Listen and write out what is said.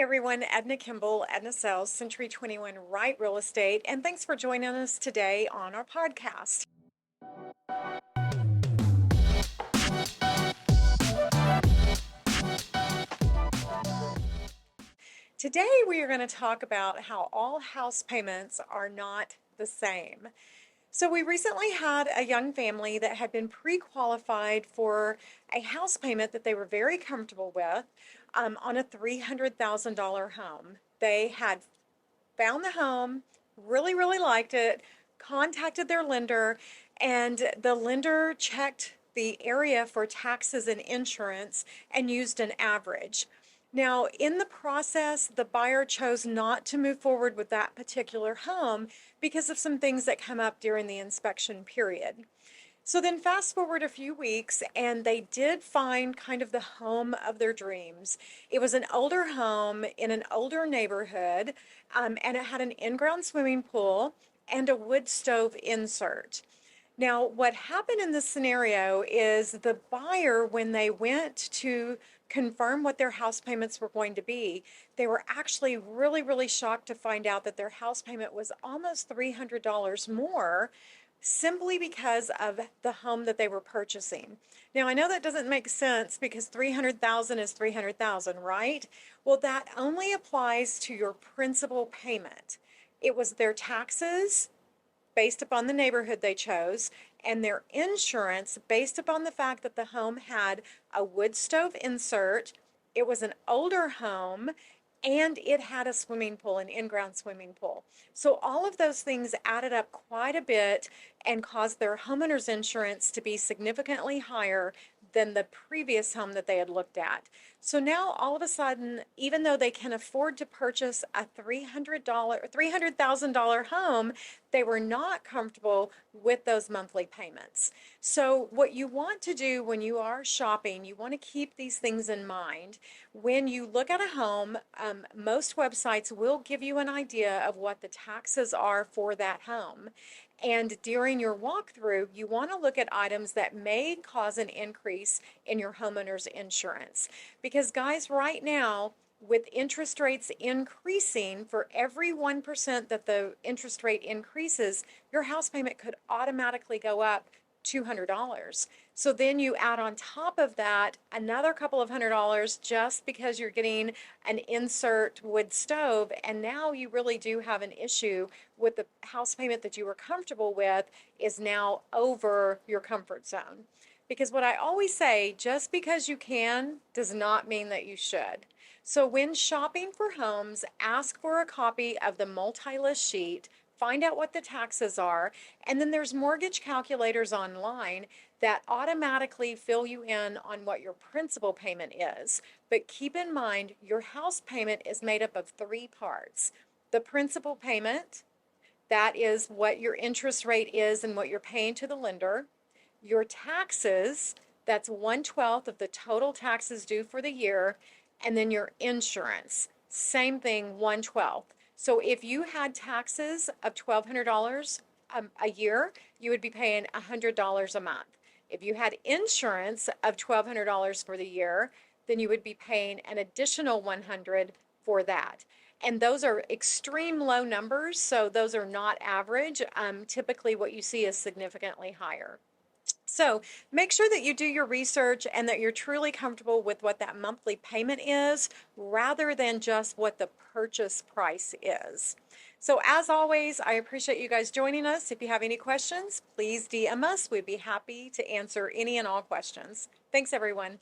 Everyone, Edna Kimble, Edna Sells, Century 21 Wright Real Estate, and thanks for joining us today on our podcast. Today we are going to talk about how all house payments are not the same. So we recently had a young family that had been pre-qualified for a house payment that they were very comfortable with on a $300,000 home. They had found the home, really liked it, contacted their lender, and the lender checked the area for taxes and insurance and used an average. Now, in the process, the buyer chose not to move forward with that particular home because of some things that come up during the inspection period. So then fast forward a few weeks, and they did find kind of the home of their dreams. It was an older home in an older neighborhood, and it had an in-ground swimming pool and a wood stove insert. Now, what happened in this scenario is the buyer, when they went to confirm what their house payments were going to be, they were actually really shocked to find out that their house payment was almost $300 more simply because of the home that they were purchasing. Now, I know that doesn't make sense because 300,000 is 300,000, right? Well, that only applies to your principal payment. It was their taxes based upon the neighborhood they chose, and their insurance based upon the fact that the home had a wood stove insert, it was an older home, and it had a swimming pool, an in-ground swimming pool. So all of those things added up quite a bit and caused their homeowner's insurance to be significantly higher than the previous home that they had looked at. So now all of a sudden, even though they can afford to purchase a $300,000 home, they were not comfortable with those monthly payments. So what you want to do when you are shopping, you want to keep these things in mind. When you look at a home, most websites will give you an idea of what the taxes are for that home. And during your walkthrough, you want to look at items that may cause an increase in your homeowner's insurance. Because guys, right now, with interest rates increasing, for every 1% that the interest rate increases, your house payment could automatically go up $200. So then you add on top of that another couple of $100 just because you're getting an insert wood stove, and now you really do have an issue with the house payment that you were comfortable with is now over your comfort zone. Because what I always say, just because you can does not mean that you should. So when shopping for homes, ask for a copy of the multi-list sheet, find out what the taxes are, and then there's mortgage calculators online that automatically fill you in on what your principal payment is. But keep in mind, your house payment is made up of three parts. The principal payment, that is what your interest rate is and what you're paying to the lender. Your taxes, that's 1/12 of the total taxes due for the year, and then your insurance, same thing, 1/12. So if you had taxes of $1,200 a year, you would be paying $100 a month. If you had insurance of $1,200 for the year, then you would be paying an additional $100 for that. And those are extreme low numbers, so those are not average. Typically what you see is significantly higher. So make sure that you do your research and that you're truly comfortable with what that monthly payment is rather than just what the purchase price is. So as always, I appreciate you guys joining us. If you have any questions, please DM us. We'd be happy to answer any and all questions. Thanks, everyone.